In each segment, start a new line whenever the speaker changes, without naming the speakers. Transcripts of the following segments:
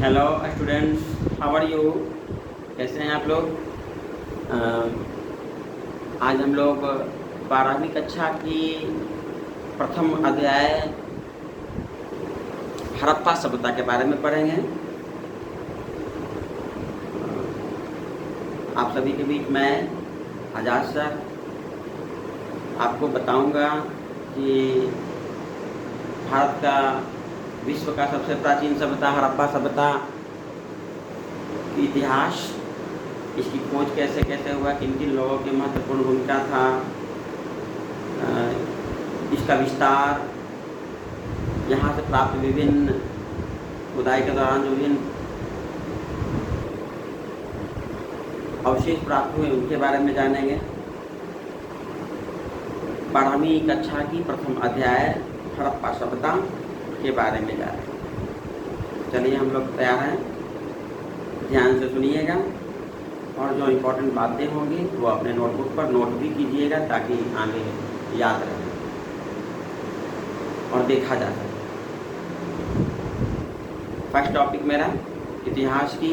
Hello students, how are you? कैसे हैं आप लोग? आज हम लोग 12वीं कक्षा की प्रथम अध्याय हड़प्पा सभ्यता के बारे में पढ़ेंगे। आप सभी के बीच मैं आजाद सर आपको बताऊंगा कि भारत का विश्व का सबसे प्राचीन सभ्यता हड़प्पा सभ्यता की इतिहास, इसकी खोज कैसे कैसे हुआ, किन किन लोगों की महत्वपूर्ण भूमिका था, इसका विस्तार, यहाँ से प्राप्त विभिन्न खुदाई के दौरान जो विभिन्न अवशेष प्राप्त हुए उनके बारे में जानेंगे। 12वीं कक्षा की प्रथम अध्याय हड़प्पा सभ्यता के बारे में जा रहे हैं। चलिए हम लोग तैयार हैं, ध्यान से सुनिएगा और जो इम्पोर्टेंट बातें होंगी वो अपने नोटबुक पर नोट भी कीजिएगा ताकि आगे याद रहे और देखा जा सके। फर्स्ट टॉपिक मेरा इतिहास की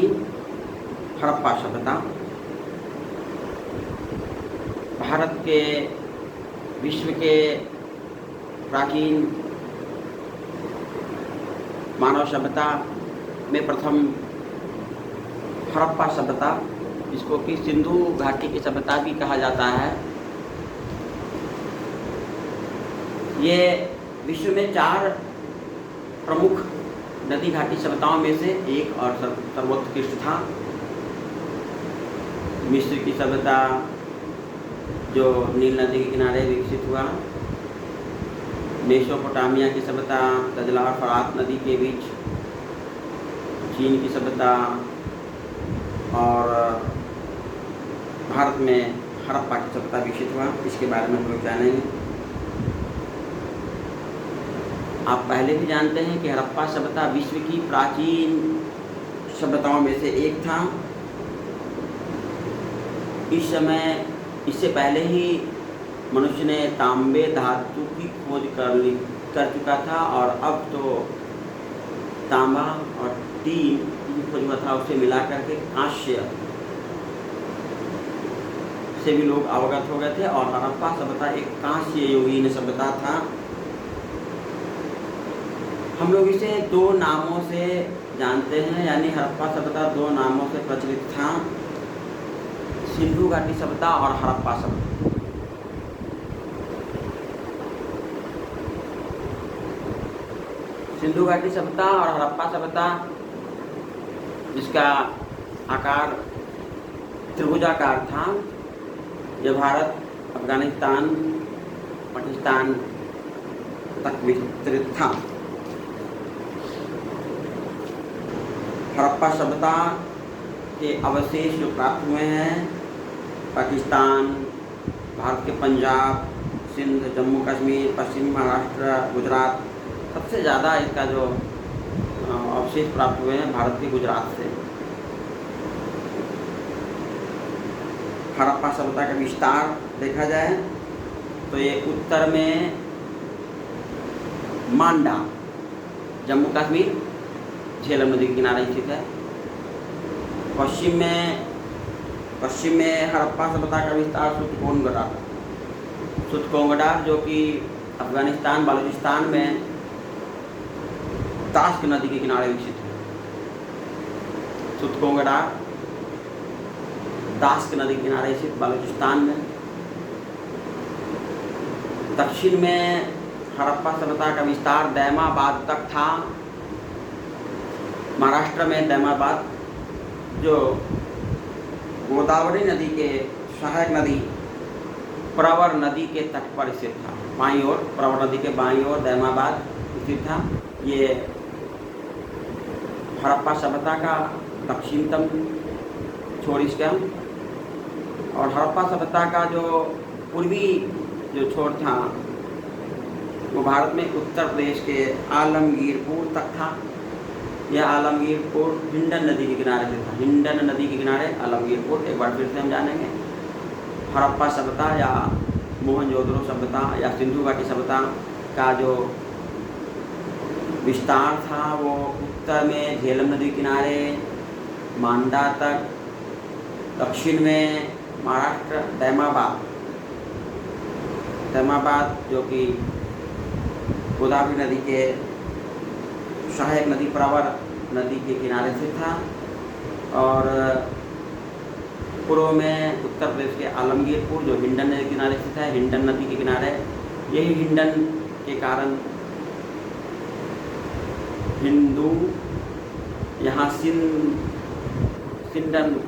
हड़प्पा सभ्यता। भारत के विश्व के प्राचीन मानव सभ्यता में प्रथम हड़प्पा सभ्यता, जिसको कि सिंधु घाटी की सभ्यता भी कहा जाता है, ये विश्व में 4 प्रमुख नदी घाटी सभ्यताओं में से एक और सर्वोत्कृष्ट था। मिस्र की सभ्यता जो नील नदी के किनारे विकसित हुआ, मेसोपोटामिया की सभ्यता दजला और फरात नदी के बीच, चीन की सभ्यता और भारत में हड़प्पा की सभ्यता विकसित हुआ, इसके बारे में हम लोग जानेंगे। आप पहले भी जानते हैं कि हड़प्पा सभ्यता विश्व की प्राचीन सभ्यताओं में से एक था। इस समय इससे पहले ही मनुष्य ने तांबे धातु की खोज कर चुका था और अब तो तांबा और टीन की खोज हुआ था, उसे मिला करके कांस्य से भी लोग अवगत हो गए थे और हड़प्पा सभ्यता एक कांस्य युगीन सभ्यता था। हम लोग इसे 2 नामों से जानते हैं, यानी हड़प्पा सभ्यता 2 नामों से प्रचलित था, सिंधु घाटी सभ्यता और हड़प्पा सभ्यता। सिंधु घाटी सभ्यता और हड़प्पा सभ्यता, जिसका आकार त्रिभुजाकार था, यह भारत, अफगानिस्तान, पाकिस्तान तक विस्तृत था। हड़प्पा सभ्यता के अवशेष जो प्राप्त हुए हैं पाकिस्तान, भारत के पंजाब, सिंध, जम्मू कश्मीर, पश्चिमी महाराष्ट्र, गुजरात, सबसे ज़्यादा इसका जो अवशेष प्राप्त हुए हैं भारत के गुजरात से। हड़प्पा सभ्यता का विस्तार देखा जाए तो ये उत्तर में मांडा, जम्मू कश्मीर, झेलम नदी के किनारे स्थित है। पश्चिम में हड़प्पा सभ्यता का विस्तार सुतकोंगडार जो कि अफगानिस्तान, बलूचिस्तान में ताश्क नदी के किनारे विकसित है। सुतकोंगडार ताश्क नदी के किनारे स्थित बलूचिस्तान में। दक्षिण में हड़प्पा सभ्यता का विस्तार दैमाबाद तक था। महाराष्ट्र में दैमाबाद जो गोदावरी नदी के सहायक नदी प्रवर नदी के तट पर स्थित था, बाईं ओर, प्रवर नदी के बाईं ओर दैमाबाद स्थित था। ये हड़प्पा सभ्यता का दक्षिणतम छोर इसका, और हड़प्पा सभ्यता का जो पूर्वी जो छोर था वो भारत में उत्तर प्रदेश के आलमगीरपुर तक था। यह आलमगीरपुर हिंडन नदी के किनारे से था। हिंडन नदी के किनारे आलमगीरपुर, एक बार फिर से हम जानेंगे। हड़प्पा सभ्यता या मोहनजोदड़ो सभ्यता या सिंधु घाटी सभ्यता का जो विस्तार था वो उत्तर में झेलम नदी किनारे मांडा तक, दक्षिण में महाराष्ट्र दैमाबाद जो कि गोदावरी नदी के सहायक नदी प्रवर नदी के किनारे से था, और पूर्व में उत्तर प्रदेश के आलमगीरपुर जो हिंडन नदी के किनारे स्थित है, हिंडन नदी के किनारे। यही हिंडन के कारण हिंदू यहाँ सिंडन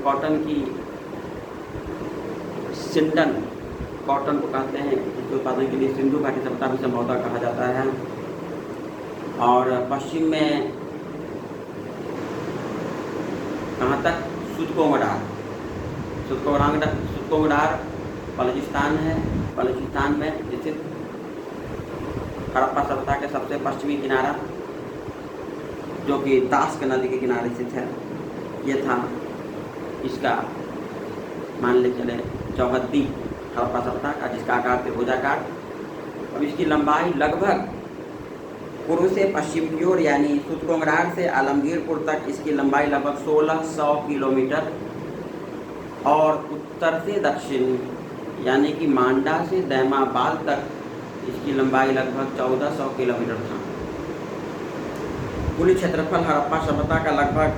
कॉटन को कहते हैं, इसके उत्पादन के लिए सिंधु घाटी सभ्यता भी संभवतः कहा जाता है। और पश्चिम में कहाँ तक सुतकोंगडार बलूचिस्तान है। बलूचिस्तान में स्थित हड़प्पा सभ्यता के सबसे पश्चिमी किनारा जो कि दास्क नदी के किनारे स्थित है, ये था इसका मान ले चले चौहद्दी हड़प्पा सभ्यता का, जिसका आकार त्रिभुजाकार। अब इसकी लंबाई लगभग पूर्व से पश्चिम की ओर यानी सुतकोंगडार से आलमगीरपुर तक इसकी लंबाई लगभग 1600 किलोमीटर, और उत्तर से दक्षिण यानी कि मांडा से दैमाबाद तक इसकी लंबाई लगभग 1400 किलोमीटर था। कुल क्षेत्रफल हड़प्पा सभ्यता का लगभग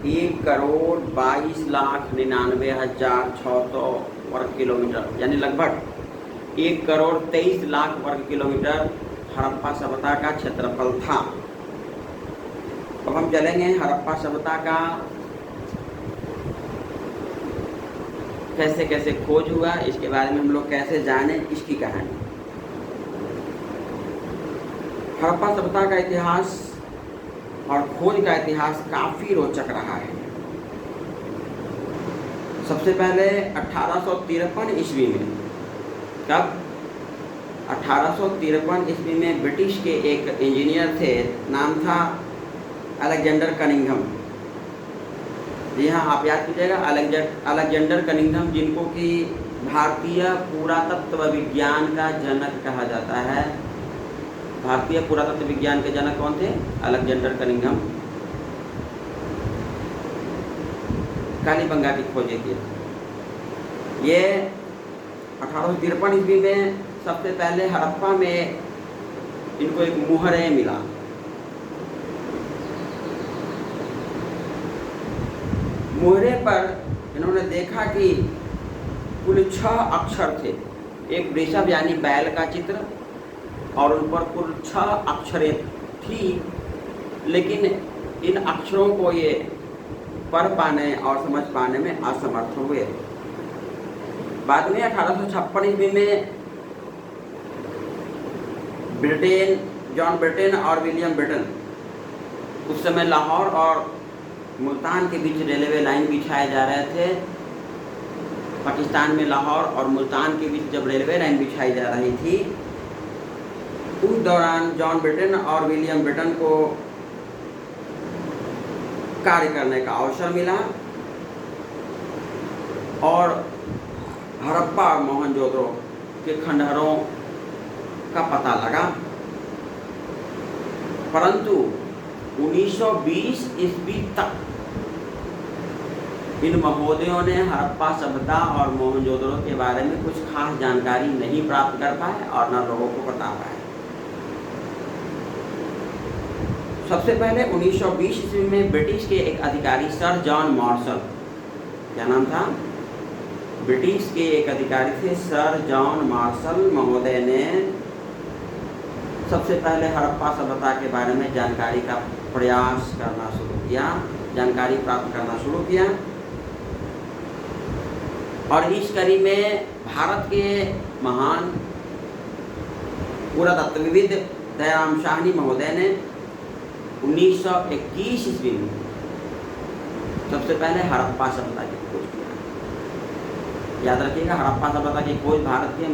1,22,99,600 वर्ग किलोमीटर, यानी लगभग 1,23,00,000 वर्ग किलोमीटर हड़प्पा सभ्यता का क्षेत्रफल था। अब हम चलेंगे हड़प्पा सभ्यता का कैसे कैसे खोज हुआ, इसके बारे में हम लोग कैसे जाने, इसकी कहानी। हड़प्पा सभ्यता का इतिहास और खोज का इतिहास काफ़ी रोचक रहा है। सबसे पहले 1853 ईस्वी में, कब 1853 ईस्वी में ब्रिटिश के एक इंजीनियर थे, नाम था अलेक्जेंडर कनिंघम। जी हाँ, आप याद कीजिएगा, अलेक्जेंडर कनिंघम, जिनको कि भारतीय पुरातत्व विज्ञान का जनक कहा जाता है। भारतीय पुरातत्व विज्ञान के जनक कौन थे? Alexander Cunningham. कालीबंगा की खोजें की। ये 1853 ईस्वी में सबसे पहले हड़प्पा में इनको एक मुहरे मिला। मुहरे पर इन्होंने देखा कि कुल 6 अक्षर थे। एक वृषभ यानी बैल का चित्र, और उन पर कुल 6 अक्षरें थी, लेकिन इन अक्षरों को ये पढ़ पाने और समझ पाने में असमर्थ हुए। बाद में 1856 ईस्वी में जॉन ब्रिटेन और विलियम ब्रिटेन, उस समय लाहौर और मुल्तान के बीच रेलवे लाइन बिछाए जा रहे थे। पाकिस्तान में लाहौर और मुल्तान के बीच जब रेलवे लाइन बिछाई जा रही थी, उस दौरान जॉन ब्रिटेन और विलियम ब्रिटेन को कार्य करने का अवसर मिला, और हड़प्पा और मोहनजोदड़ो के खंडहरों का पता लगा। परंतु 1920 ईस्वी तक इन महोदयों ने हड़प्पा सभ्यता और मोहनजोदड़ो के बारे में कुछ खास जानकारी नहीं प्राप्त कर पाए और न लोगों को बता पाए। सबसे पहले 1920 ईस्वी में ब्रिटिश के एक अधिकारी सर जॉन मार्शल, क्या नाम था? ब्रिटिश के एक अधिकारी थे सर जॉन मार्शल महोदय ने सबसे पहले हड़प्पा सभ्यता के बारे में जानकारी का प्रयास करना शुरू किया, जानकारी प्राप्त करना शुरू किया। और इस कड़ी में भारत के महान पुरातत्वविद दयाराम साहनी महोदय ने 1921 ईस्वी में सबसे पहले हड़प्पा सभ्यता की खोज किया। याद रखिएगा, हड़प्पा सभ्यता की खोज भारत के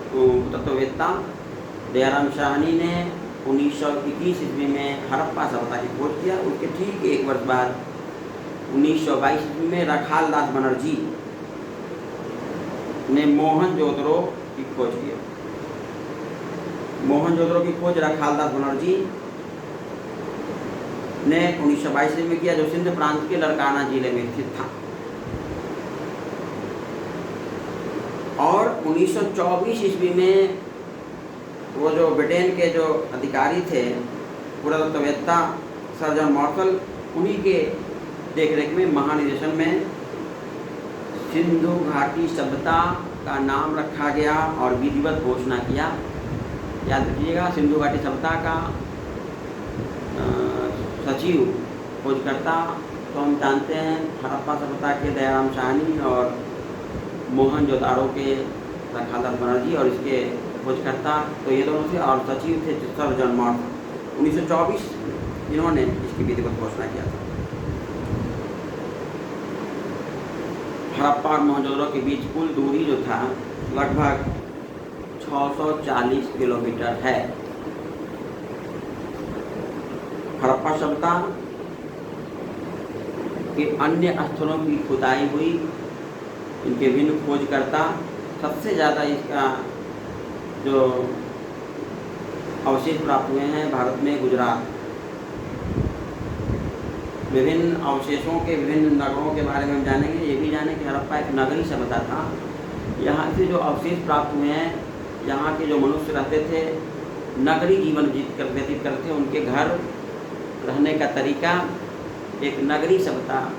पुरातत्ववेत्ता दयाराम साहनी ने 1921 ईस्वी में हड़प्पा सभ्यता की खोज किया। उसके ठीक एक वर्ष बाद 1922 ईस्वी में रखालदास बनर्जी ने मोहनजोदड़ो की खोज की। मोहनजोदड़ो की खोज रखालदास बनर्जी ने 1922 ईस्वी में किया, जो सिंध प्रांत के लड़काना जिले में स्थित था। और 1924 ईस्वी में वो जो ब्रिटेन के जो अधिकारी थे, पुरातत्ववेत्ता सर जॉन मार्शल, उन्हीं के देखरेख में महानिदेशन में सिंधु घाटी सभ्यता का नाम रखा गया और विधिवत घोषणा किया। याद रखिएगा, सिंधु घाटी सभ्यता का सचिव खोजकर्ता तो हम जानते हैं हड़प्पा सभ्यता के दयाराम साहनी और मोहनजोदाड़ो के रखालदास बनर्जी, और इसके खोजकर्ता तो ये दोनों थे, और सचिव थे सर जॉन मार्शल। 1924 इन्होंने इसकी विधिवत घोषणा किया था। हड़प्पा और मोहनजोदड़ो के बीच कुल दूरी जो था लगभग 640 किलोमीटर है। हड़प्पा सभ्यता के अन्य स्थलों की खुदाई हुई, इनके भिन्न खोजकर्ता, सबसे ज़्यादा इसका जो अवशेष प्राप्त हुए हैं भारत में गुजरात। विभिन्न अवशेषों के विभिन्न नगरों के बारे में हम जानेंगे। ये भी जानें कि हड़प्पा एक नगरी सभ्यता था। यहाँ से जो अवशेष प्राप्त हुए हैं, यहाँ के जो मनुष्य रहते थे नगरी जीवन व्यतीत करते थे, उनके घर, रहने का तरीका एक नगरी सभ्यता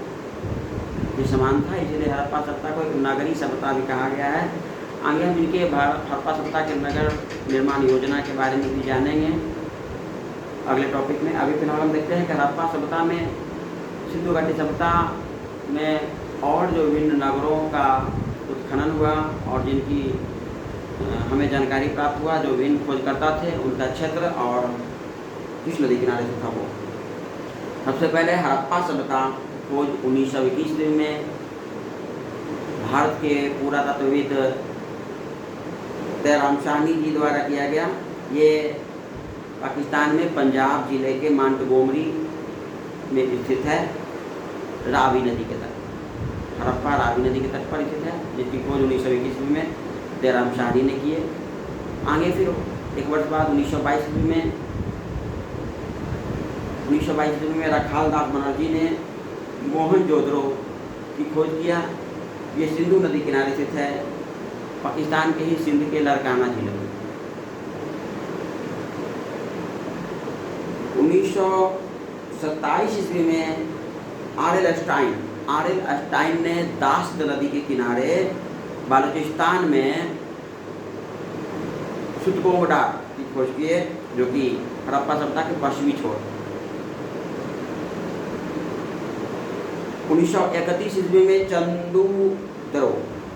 के समान था, इसलिए हड़प्पा सभ्यता को एक नगरी सभ्यता भी कहा गया है। आगे हम इनके हड़प्पा सभ्यता के नगर निर्माण योजना के बारे में भी जानेंगे अगले टॉपिक में। अभी फिलहाल हम देखते हैं कि हड़प्पा सभ्यता में, सिंधु घाटी सभ्यता में और जो विभिन्न नगरों का उत्खनन हुआ और जिनकी हमें जानकारी प्राप्त हुआ, जो विभिन्न खोजकर्ता थे, उनका क्षेत्र और किस नदी किनारे से था वो। सबसे पहले हड़प्पा सभ्यता खोज 1921 ईस्वी में भारत के पुरातत्वविद दयाराम साहनी जी द्वारा किया गया। ये पाकिस्तान में पंजाब जिले के मांटगोमरी में स्थित है, रावी नदी के तट। हड़प्पा रावी नदी के तट पर स्थित है, जिसकी खोज 1921 ईस्वी में दयाराम साहनी ने किए। आगे फिर एक वर्ष बाद 1922 ईस्वी में रखालदास बनर्जी ने मोहनजोदड़ो की खोज किया। ये सिंधु नदी किनारे स्थित है, पाकिस्तान के ही सिंध के लड़काना जिले में। 1927 ईस्वी में आर.एल. स्टाइन ने दास्त नदी के किनारे बालूचिस्तान में सुतगोंगडा की खोज की है, जो कि हड़प्पा सभ्यता के पश्चिमी छोर। 1931 ईस्वी में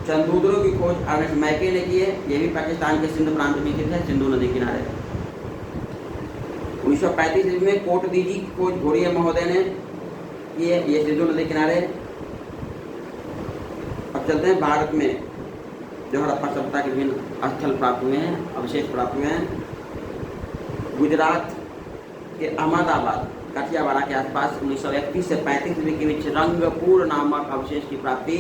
चंदूदरो की खोज अर्नेस्ट मैके ने की है। ये भी पाकिस्तान के सिंध प्रांत में स्थित है, सिंधु नदी किनारे। 1935 ईस्वी में कोटदीजी की खोज घोड़िया महोदय ने की है, ये सिंधु नदी किनारे। अब चलते हैं भारत में जो हड़प्पा सभ्यता के विभिन्न स्थल प्राप्त हुए हैं, अवशेष प्राप्त हुए हैं। गुजरात के अहमदाबाद काठियावाड़ के आसपास 1931 से 35 ईस्वी के बीच रंगपुर नामक अवशेष की प्राप्ति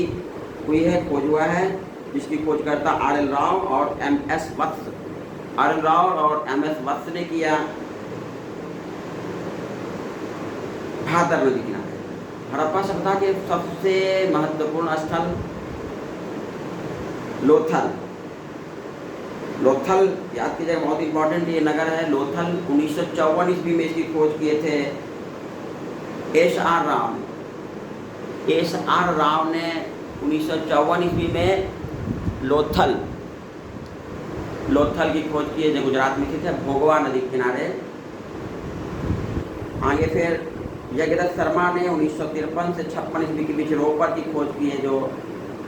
हुई है, खोज हुआ है, जिसकी खोजकर्ता आर.एल. राव और एम.एस. वत्स ने किया। भादर नदी किनारे हड़प्पा सभ्यता के सबसे महत्वपूर्ण स्थल लोथल याद कीजिएगा, बहुत इंपॉर्टेंट ये नगर है लोथल। 1954 ईस्वी में इसकी खोज किए थे एस.आर. राव ने 1954 ईस्वी में लोथल की खोज की है, जो गुजरात में स्थित है, भोगवा नदी के किनारे। आगे फिर जगदत्त शर्मा ने 1953 से 56 ईस्वी के बीच रोपर की खोज की है, जो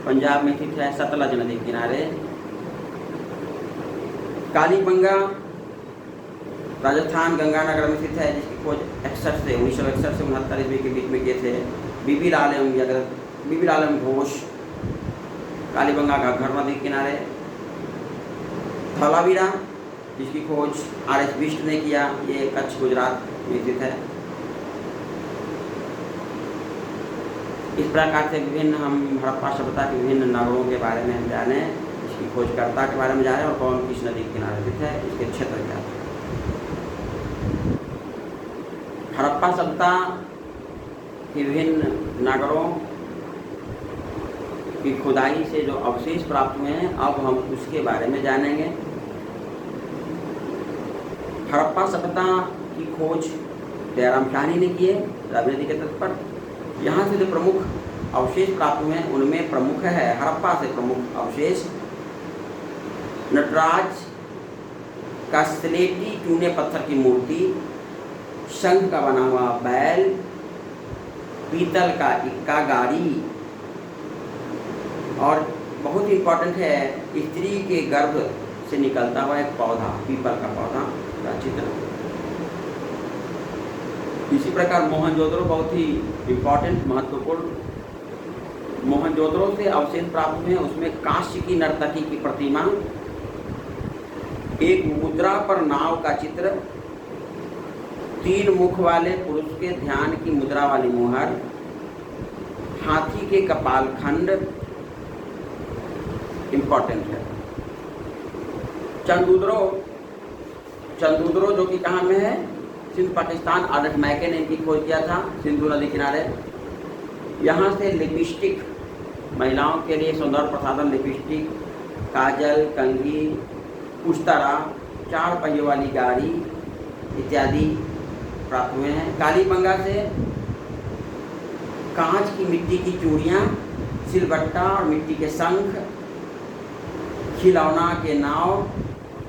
पंजाब में स्थित है, सतलज नदी के किनारे। कालीबंगा राजस्थान गंगानगर में स्थित है, जिसकी खोज 1961 से 69 ईस्वी के बीच में किए थे बीबी लाल एम घोष, कालीबंगा का घर नदी के किनारे। धौलावीरा, जिसकी खोज आर.एस. बिष्ट ने किया, ये कच्छ गुजरात में स्थित है। इस प्रकार से विभिन्न हम हड़प्पा सभ्यता के विभिन्न नगरों के बारे में हम जाने, इसकी खोजकर्ता के बारे में जाने और कौन किस नदी के किनारे स्थित है, इसके क्षेत्र क्या है। हड़प्पा सभ्यता के विभिन्न नगरों की खुदाई से जो अवशेष प्राप्त हुए हैं, अब हम उसके बारे में जानेंगे। हड़प्पा सभ्यता की खोज दयाराम शाहनी ने की है रावी नदी के तट पर। यहाँ से जो प्रमुख अवशेष प्राप्त हुए हैं उनमें प्रमुख है हड़प्पा से प्रमुख अवशेष नटराज का स्लेटी चूने पत्थर की मूर्ति, शंख का बना हुआ बैल, पीतल का इक्का गाड़ी और बहुत इम्पोर्टेंट है स्त्री के गर्भ से निकलता हुआ एक पौधा, पीपल का पौधा का चित्र। इसी प्रकार मोहनजोदड़ो बहुत ही इम्पोर्टेंट महत्वपूर्ण मोहनजोदड़ो से अवशेष प्राप्त हुए हैं। उसमें कांस्य की नर्तकी की प्रतिमा, एक मुद्रा पर नाव का चित्र, 3 मुख वाले पुरुष के ध्यान की मुद्रा वाली मोहर, हाथी के कपाल खंड इम्पोर्टेंट है। चंदूदरो जो कि कहाँ में है, सिंध पाकिस्तान। आर्नल्ड मैके ने इनकी खोज किया था सिंधु नदी किनारे। यहाँ से लिपस्टिक, महिलाओं के लिए सौंदर्य प्रसाधन लिपस्टिक, काजल, कंघी, उस्तरा, 4 पहियों वाली गाड़ी इत्यादि प्राप्त हुए हैं। कालीबंगा से कांच की मिट्टी की चूड़ियाँ, सिलबट्टा और मिट्टी के शंख, खिलौना के नाव,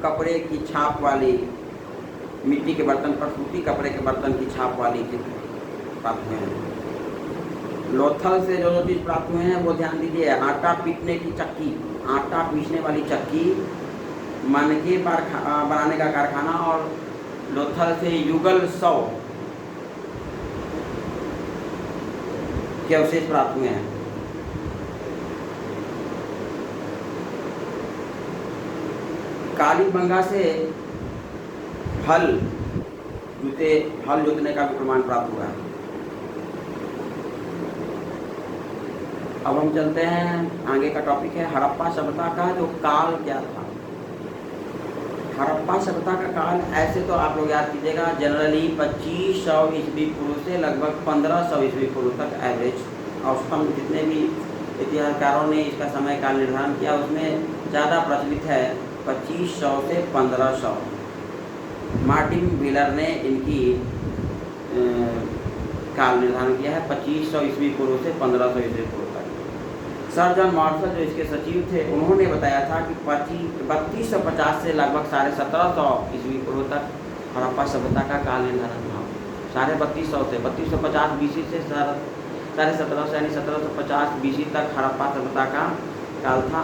कपड़े की छाप वाली मिट्टी के बर्तन पर सूती कपड़े के बर्तन की छाप वाली चित्र प्राप्त हुए हैं। लोथल से जो चीज़ प्राप्त हुए हैं वो ध्यान दीजिए। आटा पीटने की चक्की, आटा पीसने वाली चक्की, मनके बनाने का कारखाना और लोथल से युगल 100 के अवशेष प्राप्त हुए हैं। कालीबंगा से हल जोतने का भी प्रमाण प्राप्त हुआ है। अब हम चलते हैं, आगे का टॉपिक है हड़प्पा सभ्यता का जो काल क्या था। हड़प्पा सभ्यता का काल ऐसे तो आप लोग याद कीजिएगा, जनरली 2500 ईस्वी पूर्व से लगभग 1500 ईस्वी पूर्व तक एवरेज औसतन जितने भी इतिहासकारों ने इसका समय काल निर्धारण किया उसमें ज़्यादा प्रचलित है 2500 से 1500। मार्टिन व्हीलर ने इनकी काल निर्धारण किया है 2500 ईस्वी पूर्व से 1500 ईस्वी पूर्व तक। सर जॉन मार्शल जो इसके सचिव थे उन्होंने बताया था कि 3250 से लगभग 1750 ईस्वी पूर्व तक हड़प्पा सभ्यता का काल निर्धारण था। 3250 से 3250 बीसी से 1750 यानी 1750 बीसी तक हड़प्पा सभ्यता का काल था।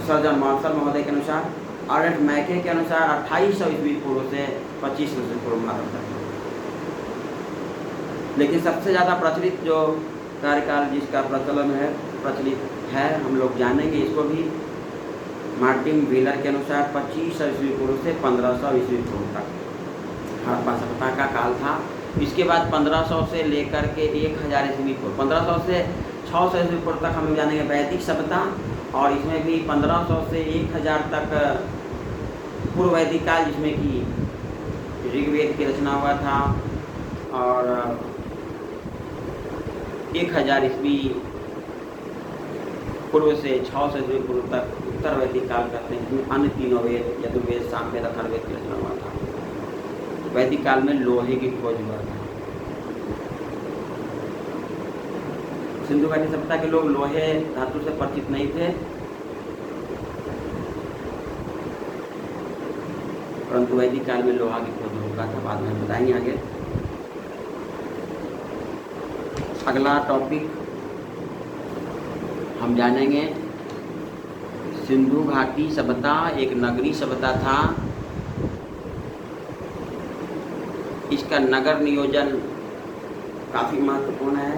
सर जॉन मार्शल महोदय के अनुसार। आर्नल्ड मैके के अनुसार 2800 ईस्वी पूर्व से 2500 ईस्वी पूर्व माना जाता है। लेकिन सबसे ज़्यादा प्रचलित जो कार्यकाल जिसका प्रचलित है हम लोग जानेंगे इसको भी। मार्टिन व्हीलर के अनुसार 2500 ईस्वी पूर्व से 1500 ईस्वी पूर्व तक हड़प्पा सभ्यता का काल था। इसके बाद 1500 से लेकर के 1000 ईस्वी पूर्व, 1500 से 600 ईस्वी पूर्व तक हम लोग जानेंगे वैदिक सभ्यता, और इसमें भी 1500 से 1000 तक पूर्व वैदिक काल जिसमें कि ऋग्वेद की रचना हुआ था, और 1000 ईस्वी पूर्व से 600 ईस्वी पूर्व तक उत्तर वैदिक काल कहते हैं, जिसमें अन्य तीनों वेद यजुर्वेद, सामवेद, अथर्ववेद की रचना हुआ था। वैदिक काल में लोहे की खोज हुआ था। सिंधु घाटी सभ्यता के लोग लोहे धातु से परिचित नहीं थे, परंतु वैदिक काल में लोहा की खोज होगा था, बाद में बताएंगे आगे। अगला टॉपिक हम जानेंगे सिंधु घाटी सभ्यता एक नगरी सभ्यता था। इसका नगर नियोजन काफ़ी महत्वपूर्ण है।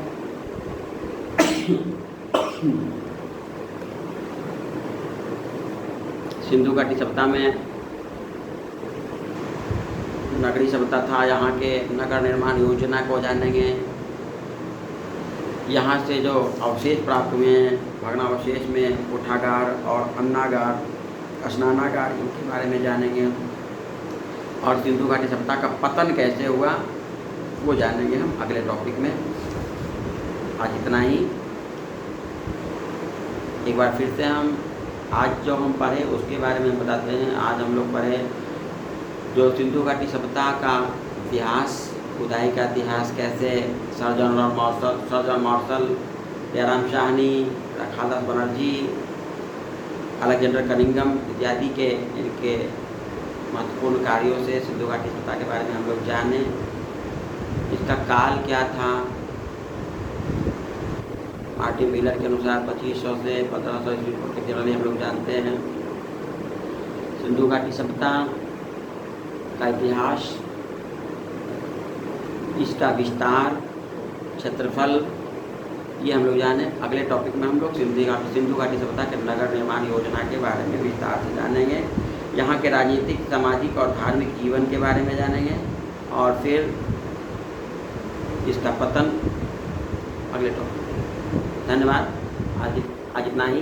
सिंधु घाटी सभ्यता में नगरी सभ्यता था। यहाँ के नगर निर्माण योजना को जानेंगे। यहाँ से जो अवशेष प्राप्त हुए हैं भग्नावशेष में कोठागार और अन्नागार, स्नानागार, इनके बारे में जानेंगे। और सिंधु घाटी सभ्यता का पतन कैसे हुआ वो जानेंगे हम अगले टॉपिक में। आज इतना ही। एक बार फिर से हम आज जो हम पढ़े उसके बारे में बताते हैं। आज हम लोग पढ़े जो सिंधु घाटी सभ्यता का इतिहास, खुदाई का इतिहास, कैसे sir John Marshall, Jayaram Sahni, Khaldas Banerjee, Alexander Cunningham इत्यादि के इनके महत्वपूर्ण कार्यों से सिंधु घाटी सभ्यता के बारे में हम लोग जाने। इसका काल क्या था, मार्टिन मिलर के अनुसार 2500 से 1500 ईस्वी पूर्व के जनरली हम लोग जानते हैं। सिंधु घाटी सभ्यता का इतिहास, इसका विस्तार, क्षेत्रफल, ये हम लोग जाने। अगले टॉपिक में हम लोग सिंधु घाटी सभ्यता के नगर निर्माण योजना के बारे में विस्तार से जानेंगे। यहाँ के राजनीतिक, सामाजिक और धार्मिक जीवन के बारे में जानेंगे और फिर इसका पतन अगले टॉपिक। धन्यवाद। आज इतना ही।